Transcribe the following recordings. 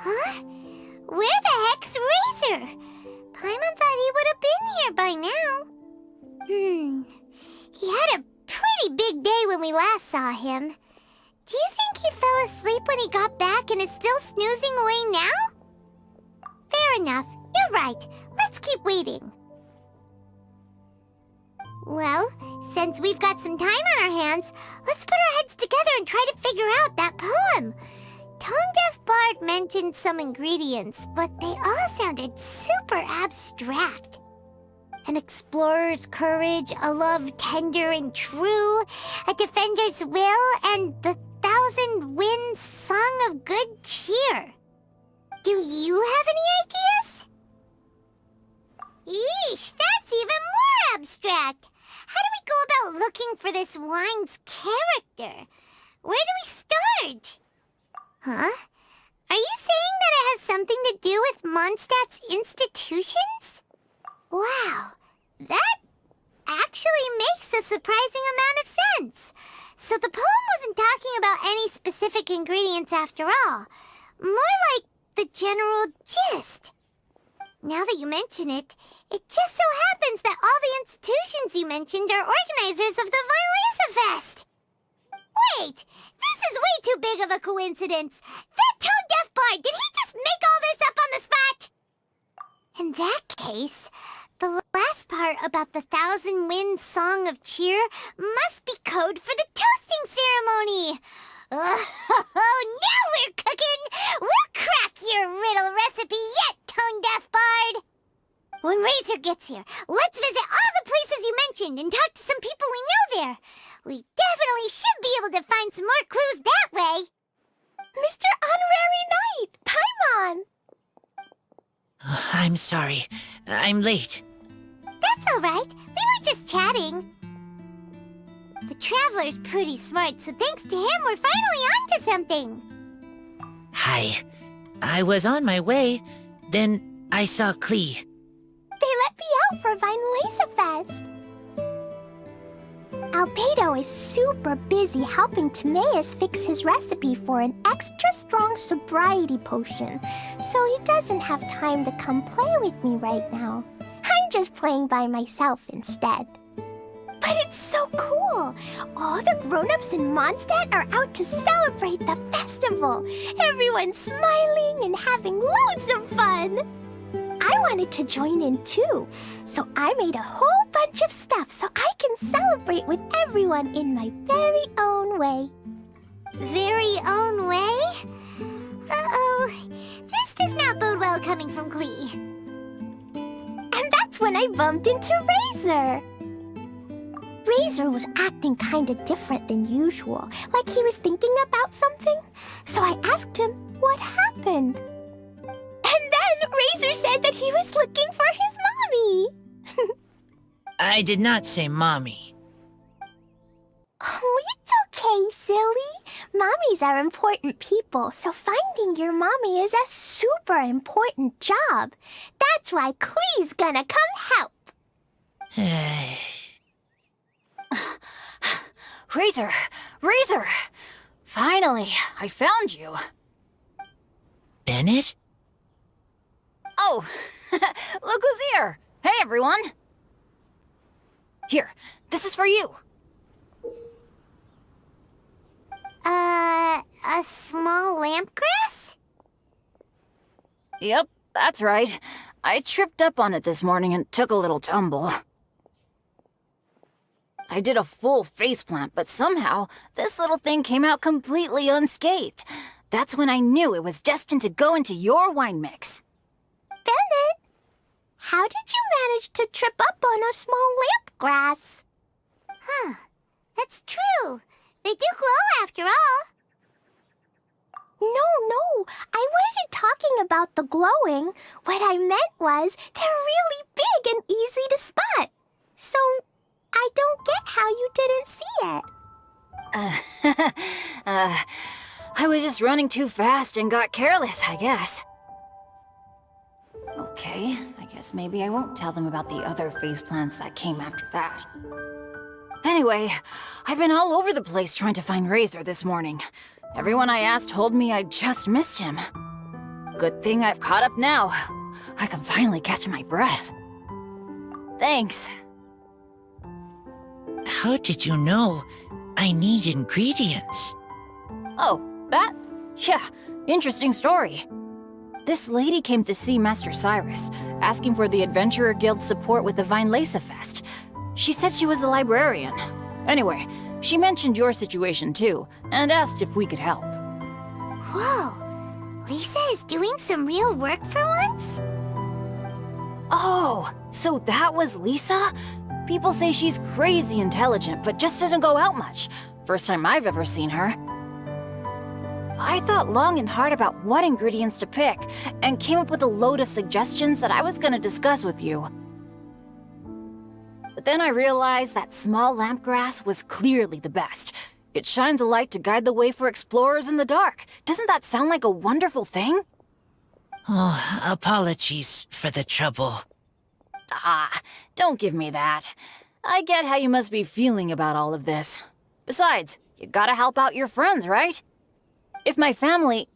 Huh? Where the heck's Razor? Paimon thought he would have been here by now. He had a pretty big day when we last saw him. Do you think he fell asleep when he got back and is still snoozing away now? Fair enough. You're right. Let's keep waiting. Well, since we've got some time on our hands, let's put our heads together and try to figure out that poem. Tone-deaf Bard mentioned some ingredients, but they all sounded super abstract. An explorer's courage, a love tender and true, a defender's will, and the 1,000 winds song of good cheer. Do you have any ideas? Eesh, that's even more abstract. How do we go about looking for this wine's character? Where do we start? Huh? Are you saying that it has something to do with Mondstadt's institutions? Wow, that actually makes a surprising amount of sense. So the poem wasn't talking about any specific ingredients after all. More like the general gist. Now that you mention it, it just so happens that all the institutions you mentioned are organizers of the Vine Laser Fest. Wait, this is way too big of a coincidence. That tone-deaf bard, did he just make all this up on the spot? In that case, the last part about the 1,000 winds song of cheer must be code for the toasting ceremony. Oh, now we're cooking! We'll crack your riddle recipe yet, tone-deaf bard! When Razor gets here, let's visit all the places you mentioned and talk to some people we know there. We definitely should be able to find some more clues that way. Mr. Honorary Knight, Paimon! I'm sorry. I'm late. That's all right. We were just chatting. The Traveler's pretty smart, so thanks to him, we're finally onto something. Hi. I was on my way, then I saw Klee. They let me out for Vine Laser Fest. Albedo is super busy helping Timaeus fix his recipe for an extra strong sobriety potion, so he doesn't have time to come play with me right now. I'm just playing by myself instead. But it's so cool! All the grown-ups in Mondstadt are out to celebrate the festival. Everyone's smiling and having loads of fun. I wanted to join in too, so I made a whole bunch of stuff so I can celebrate with everyone in my very own way. Very own way? Uh-oh, this does not bode well coming from Klee. And that's when I bumped into Razor. Razor was acting kinda different than usual, like he was thinking about something. So I asked him what happened. And then Razor said that he was looking for his mommy. I did not say mommy. Oh, it's okay, silly. Mommies are important people, so finding your mommy is a super important job. That's why Klee's gonna come help. Razor! Razor! Finally, I found you. Bennett? Oh, look who's here! Hey, everyone! Here, this is for you. A small lampgrass? Yep, that's right. I tripped up on it this morning and took a little tumble. I did a full faceplant, but somehow this little thing came out completely unscathed. That's when I knew it was destined to go into your wine mix. Bennett, how did you manage to trip up on a small lampgrass? Huh, that's true. They do glow after all. No, I wasn't talking about the glowing. What I meant was they're really big and easy to spot. So I don't get how you didn't see it. I was just running too fast and got careless, I guess. Okay, I guess maybe I won't tell them about the other faceplants that came after that. Anyway, I've been all over the place trying to find Razor this morning. Everyone I asked told me I just missed him. Good thing I've caught up now. I can finally catch my breath. Thanks. How did you know I need ingredients? Oh, that? Yeah, interesting story. This lady came to see Master Cyrus, asking for the Adventurer Guild's support with the Vinelesa Fest. She said she was a librarian. Anyway, she mentioned your situation too, and asked if we could help. Whoa! Lisa is doing some real work for once? Oh, so that was Lisa? People say she's crazy intelligent, but just doesn't go out much. First time I've ever seen her. I thought long and hard about what ingredients to pick, and came up with a load of suggestions that I was gonna discuss with you. But then I realized that small lampgrass was clearly the best. It shines a light to guide the way for explorers in the dark. Doesn't that sound like a wonderful thing? Oh, apologies for the trouble. Ah, don't give me that. I get how you must be feeling about all of this. Besides, you gotta help out your friends, right? If my family,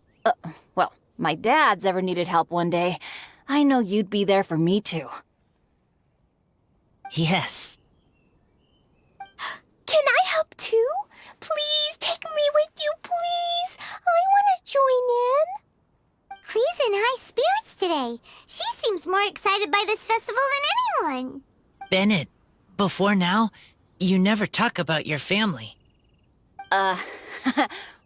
well, my dad's ever needed help one day, I know you'd be there for me too. Yes. Can I help too? Please take me with you, please. I want to join in. Clee's in high spirits today. She seems more excited by this festival than anyone. Bennett, before now, you never talk about your family.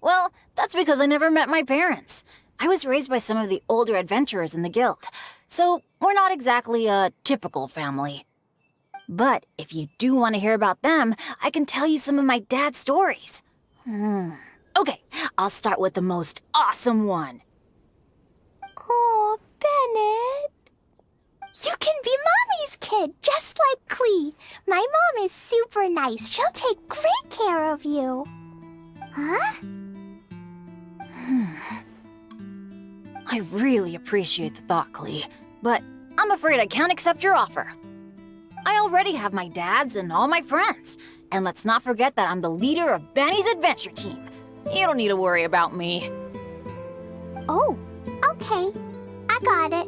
Well, that's because I never met my parents. I was raised by some of the older adventurers in the guild, so we're not exactly a typical family. But if you do want to hear about them, I can tell you some of my dad's stories. Okay, I'll start with the most awesome one. Oh, Bennett. You can be Mommy's kid, just like Clee. My mom is super nice. She'll take great care of you. Huh? I really appreciate the thought, Clee, but I'm afraid I can't accept your offer. I already have my dad's and all my friends. And let's not forget that I'm the leader of Benny's adventure team. You don't need to worry about me. Oh, okay. I got it.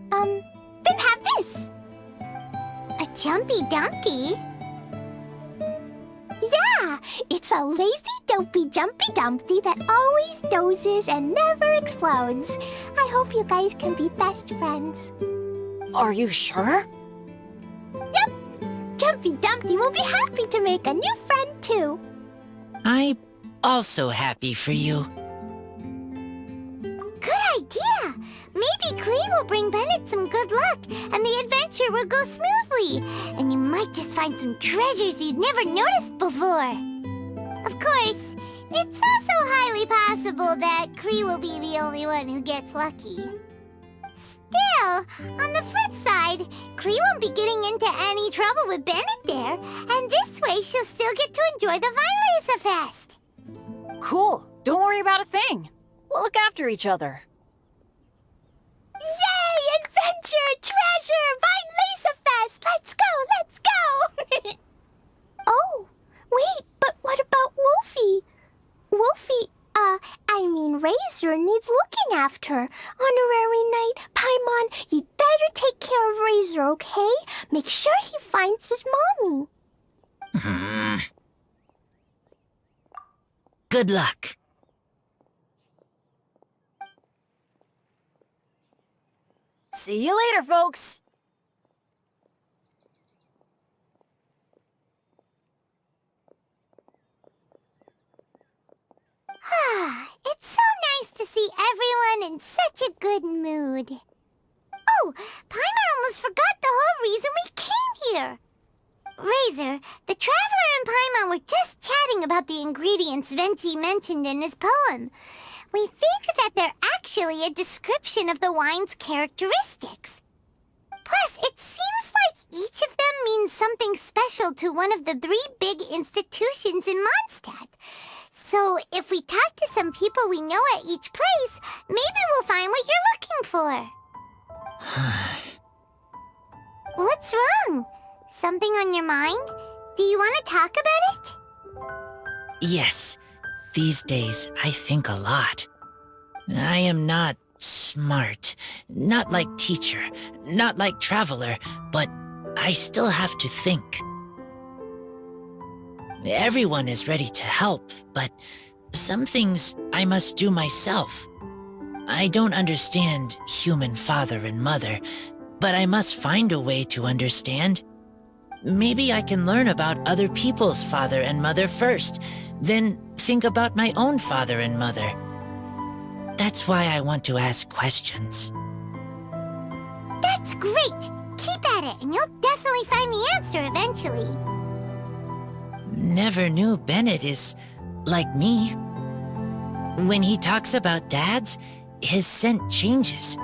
Then have this. A Jumpy Dumpty? Yeah, it's a lazy, dopey, jumpy dumpty that always dozes and never explodes. I hope you guys can be best friends. Are you sure? Yep, Jumpy Dumpty will be happy to make a new friend too. I'm also happy for you. Good idea! Maybe Clee will bring Bennett some good luck, and the adventure will go smoothly. And you might just find some treasures you'd never noticed before. Of course, it's also highly possible that Clee will be the only one who gets lucky. Still, on the flip side, Clee won't be getting into any trouble with Bennett there, and this way she'll still get to enjoy the Vinelesa Fest. Cool. Don't worry about a thing. We'll look after each other. Yay! Adventure! Treasure! Vinelesa Fest! Let's go! Let's go! Oh, wait, but what about Wolfie? Wolfie, Razor needs looking after. Honorary Knight, Paimon, you'd better take care of Razor, okay? Make sure he finds his mommy. Good luck. See you later, folks. It's so nice to see everyone in such a good mood. Oh, Paimon almost forgot the whole reason we came here. Razor, the Traveler and Paimon were just chatting about the ingredients Venti mentioned in his poem. We think that they're actually a description of the wine's characteristics. Plus, it seems like each of them means something special to one of the 3 big institutions in Mondstadt. So, if we talk to some people we know at each place, maybe we'll find what you're looking for. What's wrong? Something on your mind? Do you want to talk about it? Yes, these days I think a lot. I am not smart. Not like teacher, not like traveler, but I still have to think. Everyone is ready to help, but some things I must do myself. I don't understand human father and mother, but I must find a way to understand. Maybe I can learn about other people's father and mother first, then think about my own father and mother. That's why I want to ask questions. That's great! Keep at it, and you'll definitely find the answer eventually. Never knew Bennett is like me. When he talks about dads, his scent changes.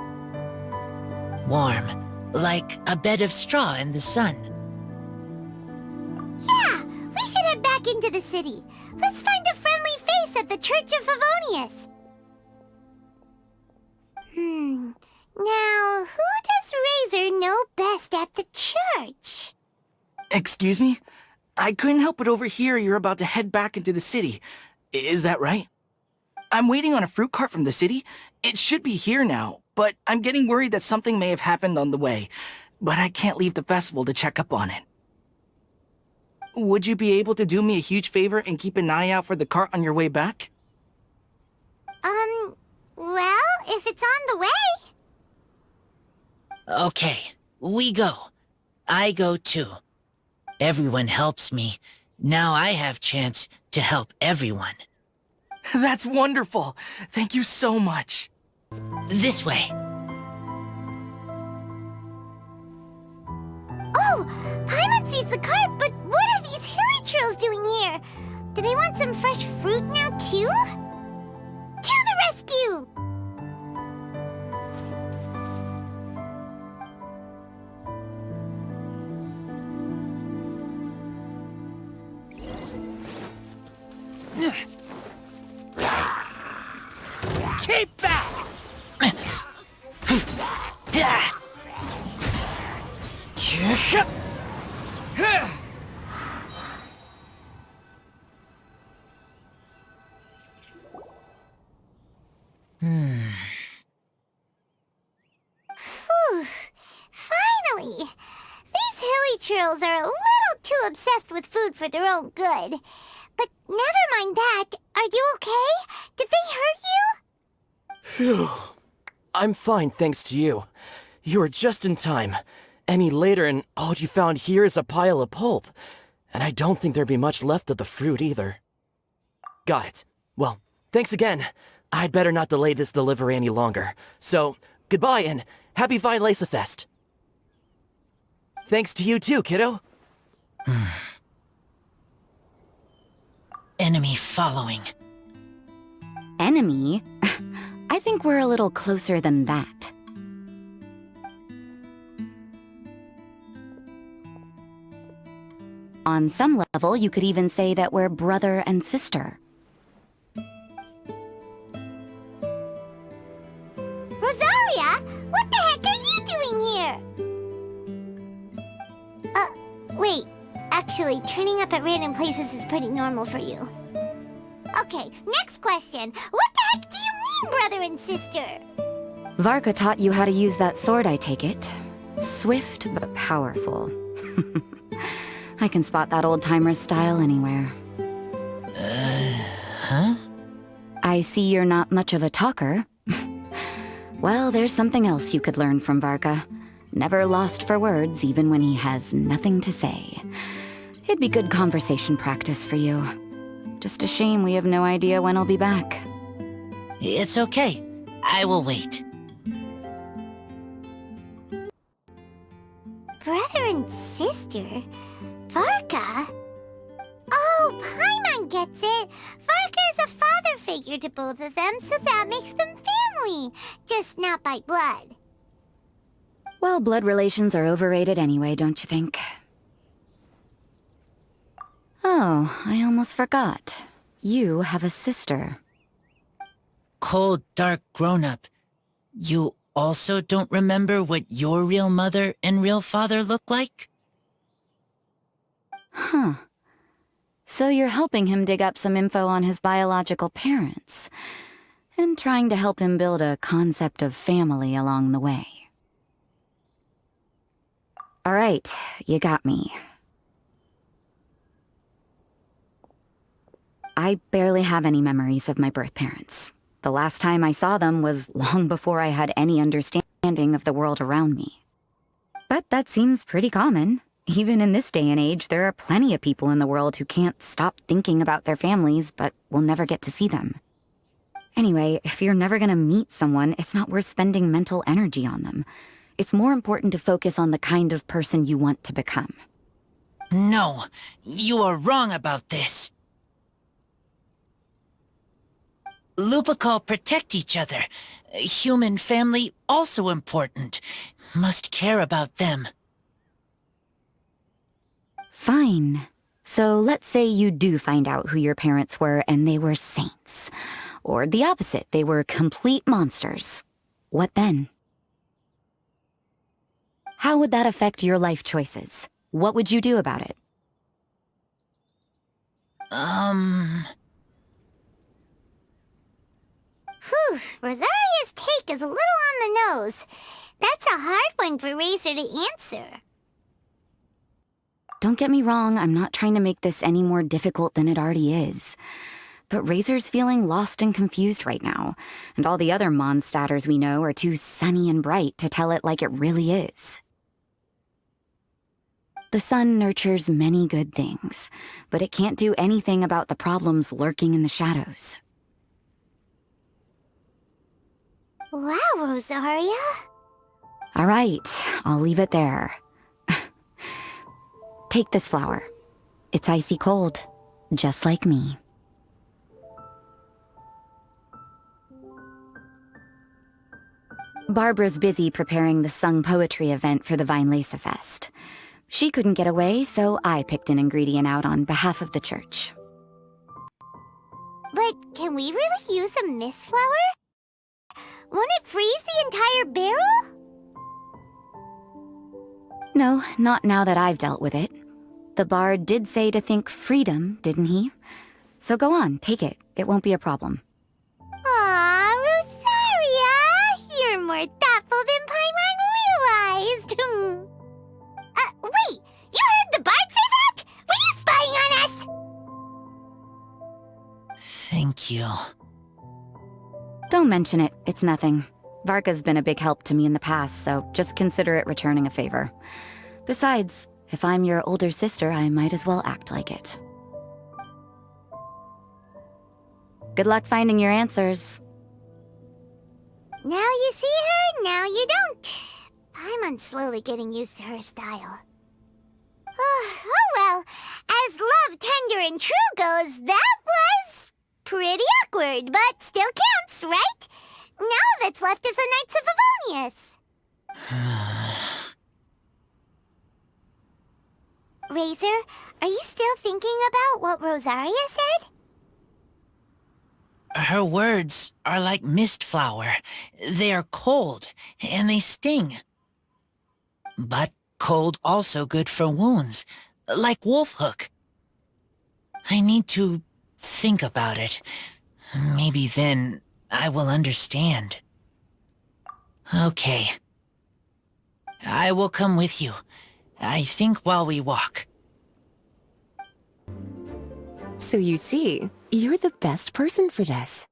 Warm, like a bed of straw in the sun. Yeah, we should head back into the city. Let's find a friendly face at the Church of Favonius. Now, who does Razor know best at the church? Excuse me? I couldn't help but overhear you're about to head back into the city. Is that right? I'm waiting on a fruit cart from the city. It should be here now, but I'm getting worried that something may have happened on the way. But I can't leave the festival to check up on it. Would you be able to do me a huge favor and keep an eye out for the cart on your way back? Well, if it's on the way. Okay, we go. I go too. Everyone helps me. Now I have chance to help everyone. That's wonderful. Thank you so much. This way. Oh, Paimon sees the cart, but what are these hilly churls doing here? Do they want some fresh fruit now too? To the rescue! Keep back! Whew. Finally! These hilly churls are a little too obsessed with food for their own good. But never mind that. Are you okay? Did they hurt you? Phew. I'm fine, thanks to you. You were just in time. Any later and all you found here is a pile of pulp. And I don't think there'd be much left of the fruit either. Got it. Well, thanks again. I'd better not delay this delivery any longer. So, goodbye and happy Fine Lace Fest. Thanks to you too, kiddo. Enemy following. Enemy? I think we're a little closer than that. On some level, you could even say that we're brother and sister. Rosaria? What the heck are you doing here? Wait. Actually, turning up at random places is pretty normal for you. Okay, next question. What the heck do you mean, brother and sister? Varka taught you how to use that sword, I take it. Swift but powerful. I can spot that old-timer's style anywhere. Huh? I see you're not much of a talker. Well, there's something else you could learn from Varka. Never lost for words, even when he has nothing to say. It'd be good conversation practice for you. Just a shame we have no idea when I'll be back. It's okay. I will wait. Brother and sister? Varka? Oh, Paimon gets it. Varka is a father figure to both of them, so that makes them family. Just not by blood. Well, blood relations are overrated anyway, don't you think? Oh, I almost forgot. You have a sister. Cold, dark grown-up. You also don't remember what your real mother and real father look like? Huh. So you're helping him dig up some info on his biological parents. and trying to help him build a concept of family along the way. All right, you got me. I barely have any memories of my birth parents. The last time I saw them was long before I had any understanding of the world around me. But that seems pretty common. Even in this day and age, there are plenty of people in the world who can't stop thinking about their families, but will never get to see them. Anyway, if you're never gonna meet someone, it's not worth spending mental energy on them. It's more important to focus on the kind of person you want to become. No, you are wrong about this. Lupical protect each other. Human family also important. Must care about them. Fine. So let's say you do find out who your parents were and they were saints. Or the opposite, they were complete monsters. What then? How would that affect your life choices? What would you do about it? Whew, Rosaria's take is a little on the nose. That's a hard one for Razor to answer. Don't get me wrong, I'm not trying to make this any more difficult than it already is. But Razor's feeling lost and confused right now, and all the other Mondstadters we know are too sunny and bright to tell it like it really is. The sun nurtures many good things, but it can't do anything about the problems lurking in the shadows. Wow, Rosaria. All right, I'll leave it there. Take this flower. It's icy cold, just like me. Barbara's busy preparing the sung poetry event for the Weinlese Fest. She couldn't get away, so I picked an ingredient out on behalf of the church. But can we really use a mist flower? Won't it freeze the entire barrel? No, not now that I've dealt with it. The bard did say to think freedom, didn't he? So go on, take it. It won't be a problem. Aw, Rosaria! You're more thoughtful than Paimon realized. Wait! You heard the bard say that? Were you spying on us? Thank you. Don't mention it. It's nothing. Varka's been a big help to me in the past, so just consider it returning a favor. Besides, if I'm your older sister, I might as well act like it. Good luck finding your answers. Now you see her, now you don't. Paimon's slowly getting used to her style. Oh well, as love, tender, and true goes, that was pretty awkward, but still counts, right? Now that's left is the Knights of Favonius. Razor, are you still thinking about what Rosaria said? Her words are like mist flower. They are cold, and they sting. But cold also good for wounds, like wolfhook. I need to think about it. Maybe then I will understand. Okay. I will come with you. I think while we walk. So you see, you're the best person for this.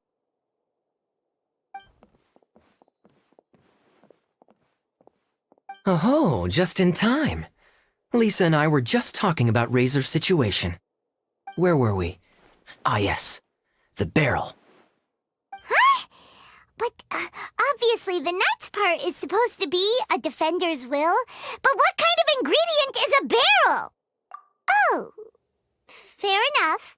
Oh, just in time. Lisa and I were just talking about Razor's situation. Where were we? Ah, yes. The barrel. Huh? But obviously the nuts part is supposed to be a defender's will. But what kind of ingredient is a barrel? Oh, fair enough.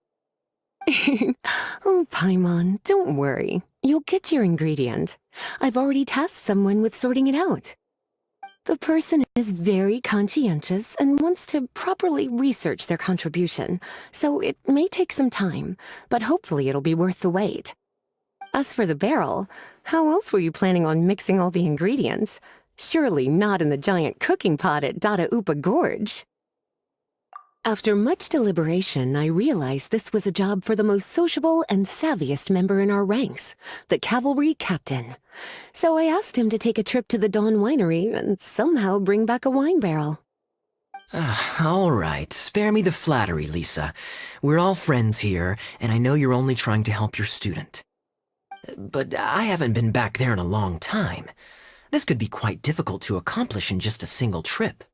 Oh, Paimon, don't worry. You'll get your ingredient. I've already tasked someone with sorting it out. The person is very conscientious and wants to properly research their contribution, so it may take some time, but hopefully it'll be worth the wait. As for the barrel, how else were you planning on mixing all the ingredients? Surely not in the giant cooking pot at Dada Upa Gorge. After much deliberation, I realized this was a job for the most sociable and savviest member in our ranks, the cavalry captain. So I asked him to take a trip to the Dawn Winery and somehow bring back a wine barrel. All right, spare me the flattery, Lisa. We're all friends here, and I know you're only trying to help your student. But I haven't been back there in a long time. This could be quite difficult to accomplish in just a single trip.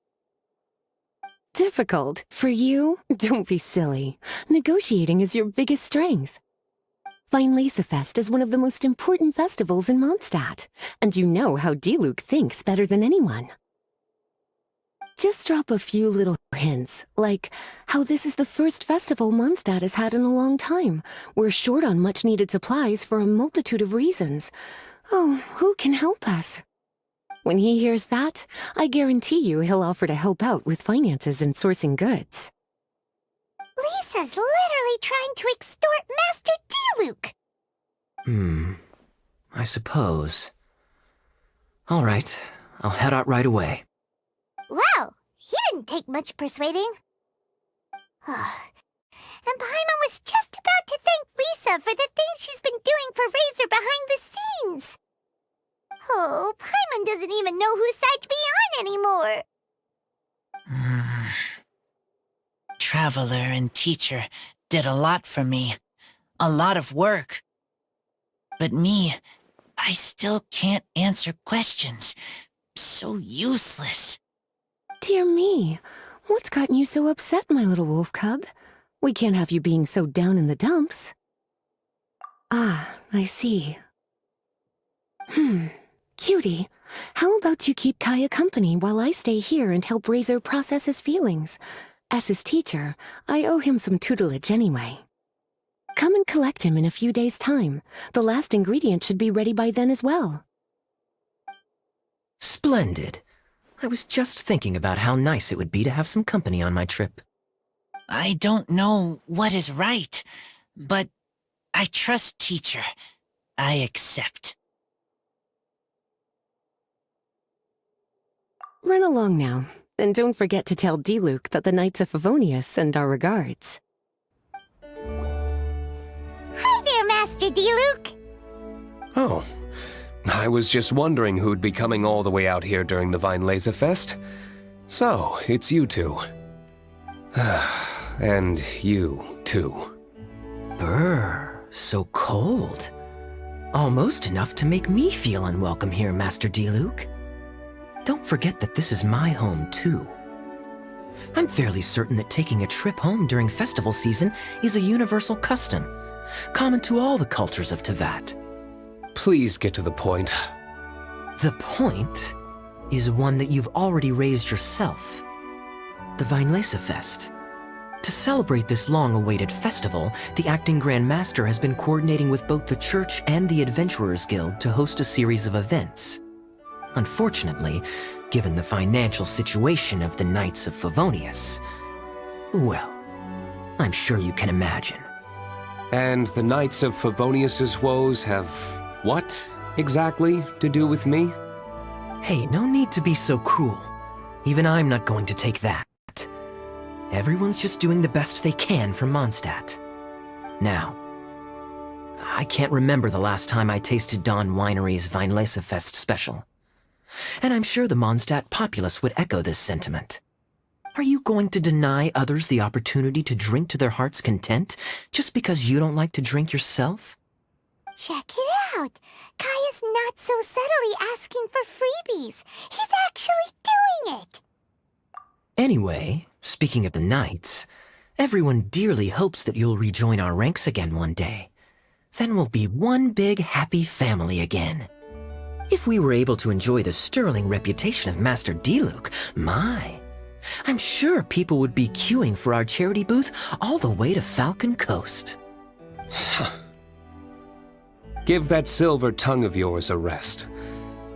Difficult? For you? Don't be silly. Negotiating is your biggest strength. Fest is one of the most important festivals in Mondstadt, and you know how Diluc thinks better than anyone. Just drop a few little hints, like how this is the first festival Mondstadt has had in a long time. We're short on much-needed supplies for a multitude of reasons. Oh, who can help us? When he hears that, I guarantee you he'll offer to help out with finances and sourcing goods. Lisa's literally trying to extort Master Diluc. I suppose. All right, I'll head out right away. Wow, he didn't take much persuading. And Paimon was just about to thank Lisa for the things she's been doing for Razor behind the scenes. Oh, Paimon doesn't even know whose side to be on anymore. Traveler and teacher did a lot for me. A lot of work. But me, I still can't answer questions. So useless. Dear me, what's gotten you so upset, my little wolf cub? We can't have you being so down in the dumps. Ah, I see. Cutie, how about you keep Kaya company while I stay here and help Razor process his feelings? As his teacher, I owe him some tutelage anyway. Come and collect him in a few days' time. The last ingredient should be ready by then as well. Splendid. I was just thinking about how nice it would be to have some company on my trip. I don't know what is right, but I trust teacher. I accept. Run along now, and don't forget to tell Diluc that the Knights of Favonius send our regards. Hi there, Master Diluc. Oh, I was just wondering who'd be coming all the way out here during the Fest. So, it's you two. And you, too. Brr, so cold. Almost enough to make me feel unwelcome here, Master Diluc. Don't forget that this is my home, too. I'm fairly certain that taking a trip home during festival season is a universal custom, common to all the cultures of Teyvat. Please get to the point. The point is one that you've already raised yourself. The Fest. To celebrate this long-awaited festival, the Acting Grand Master has been coordinating with both the Church and the Adventurers Guild to host a series of events. Unfortunately, given the financial situation of the Knights of Favonius, well, I'm sure you can imagine. And the Knights of Favonius's woes have what, exactly, to do with me? Hey, no need to be so cruel. Even I'm not going to take that. Everyone's just doing the best they can for Mondstadt. Now, I can't remember the last time I tasted Dawn Winery's Fest special. And I'm sure the Mondstadt populace would echo this sentiment. Are you going to deny others the opportunity to drink to their heart's content just because you don't like to drink yourself? Check it out. Kaya's not so subtly asking for freebies. He's actually doing it. Anyway, speaking of the Knights, everyone dearly hopes that you'll rejoin our ranks again one day. Then we'll be one big happy family again. If we were able to enjoy the sterling reputation of Master Diluc, I'm sure people would be queuing for our charity booth all the way to Falcon Coast. Give that silver tongue of yours a rest.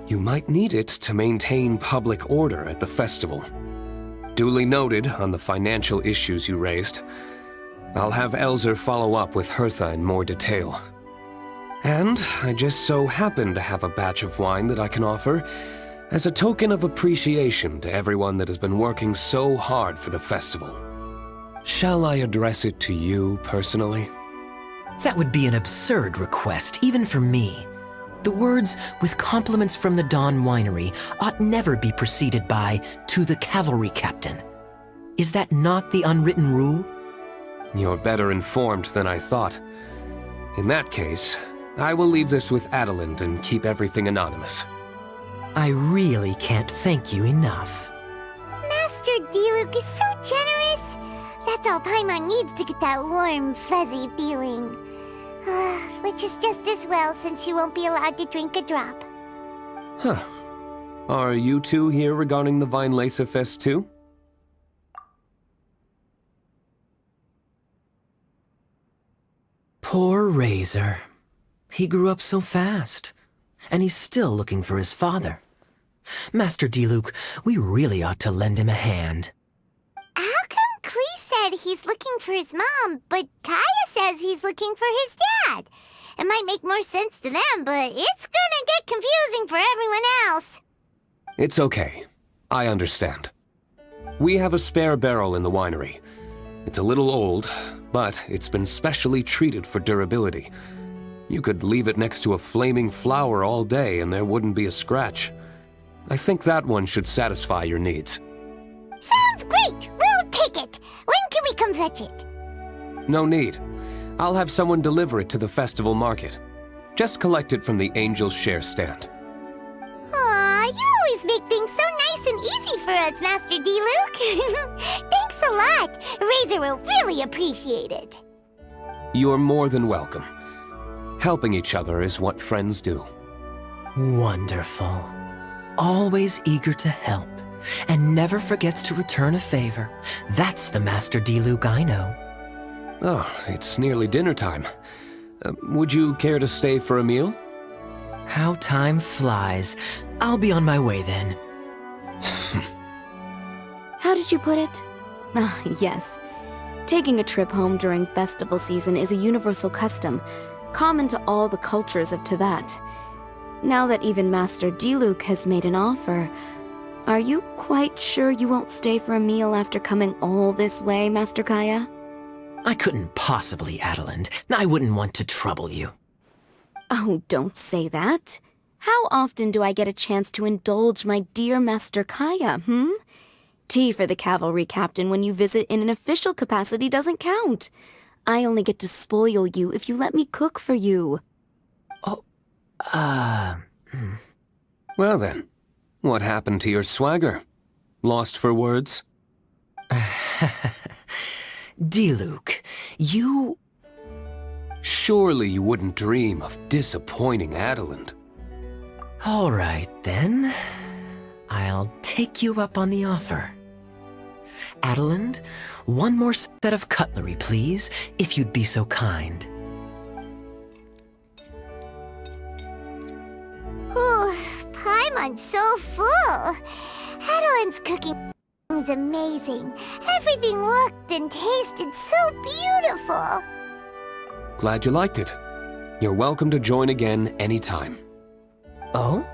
You might need it to maintain public order at the festival. Duly noted on the financial issues you raised. I'll have Elzer follow up with Hertha in more detail. And I just so happen to have a batch of wine that I can offer as a token of appreciation to everyone that has been working so hard for the festival. Shall I address it to you personally? That would be an absurd request, even for me. The words, with compliments from the Dawn Winery, ought never be preceded by, to the cavalry captain. Is that not the unwritten rule? You're better informed than I thought. In that case, I will leave this with Adeline and keep everything anonymous. I really can't thank you enough. Master Diluc is so generous. That's all Paimon needs to get that warm, fuzzy feeling. Which is just as well since she won't be allowed to drink a drop. Huh. Are you two here regarding the Vine Lacer Fest too? Poor Razor. He grew up so fast, and he's still looking for his father. Master Diluc, we really ought to lend him a hand. How come Klee said he's looking for his mom, but Kaya says he's looking for his dad? It might make more sense to them, but it's gonna get confusing for everyone else. It's okay. I understand. We have a spare barrel in the winery. It's a little old, but it's been specially treated for durability. You could leave it next to a flaming flower all day and there wouldn't be a scratch. I think that one should satisfy your needs. Sounds great! We'll take it! When can we come fetch it? No need. I'll have someone deliver it to the festival market. Just collect it from the Angel's Share stand. Aw, you always make things so nice and easy for us, Master Diluc. Thanks a lot. Razor will really appreciate it. You're more than welcome. Helping each other is what friends do. Wonderful. Always eager to help, and never forgets to return a favor. That's the Master Diluc I know. Oh, it's nearly dinner time. Would you care to stay for a meal? How time flies. I'll be on my way then. How did you put it? Ah, yes. Taking a trip home during festival season is a universal custom, common to all the cultures of Teyvat. Now that even Master Diluc has made an offer, are you quite sure you won't stay for a meal after coming all this way, Master Kaya? I couldn't possibly, Adeline. I wouldn't want to trouble you. Oh, don't say that. How often do I get a chance to indulge my dear Master Kaya, Tea for the cavalry captain when you visit in an official capacity doesn't count. I only get to spoil you if you let me cook for you. Well then, what happened to your swagger? Lost for words? Diluc, you... Surely you wouldn't dream of disappointing Adeline. All right, then. I'll take you up on the offer. Adeline, one more set of cutlery, please, if you'd be so kind. Ooh, Paimon's so full. Adeline's cooking is amazing. Everything looked and tasted so beautiful. Glad you liked it. You're welcome to join again anytime. Oh?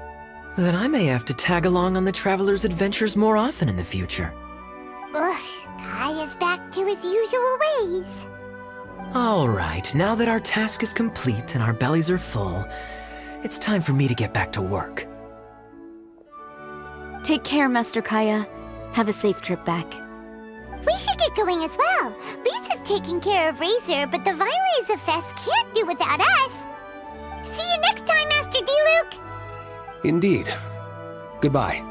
Then I may have to tag along on the Traveler's Adventures more often in the future. Ugh, Kaya's back to his usual ways. All right, now that our task is complete and our bellies are full, it's time for me to get back to work. Take care, Master Kaya. Have a safe trip back. We should get going as well. Lisa's taking care of Razor, but the Vine Lacer Fest can't do without us. See you next time, Master Diluc! Indeed. Goodbye.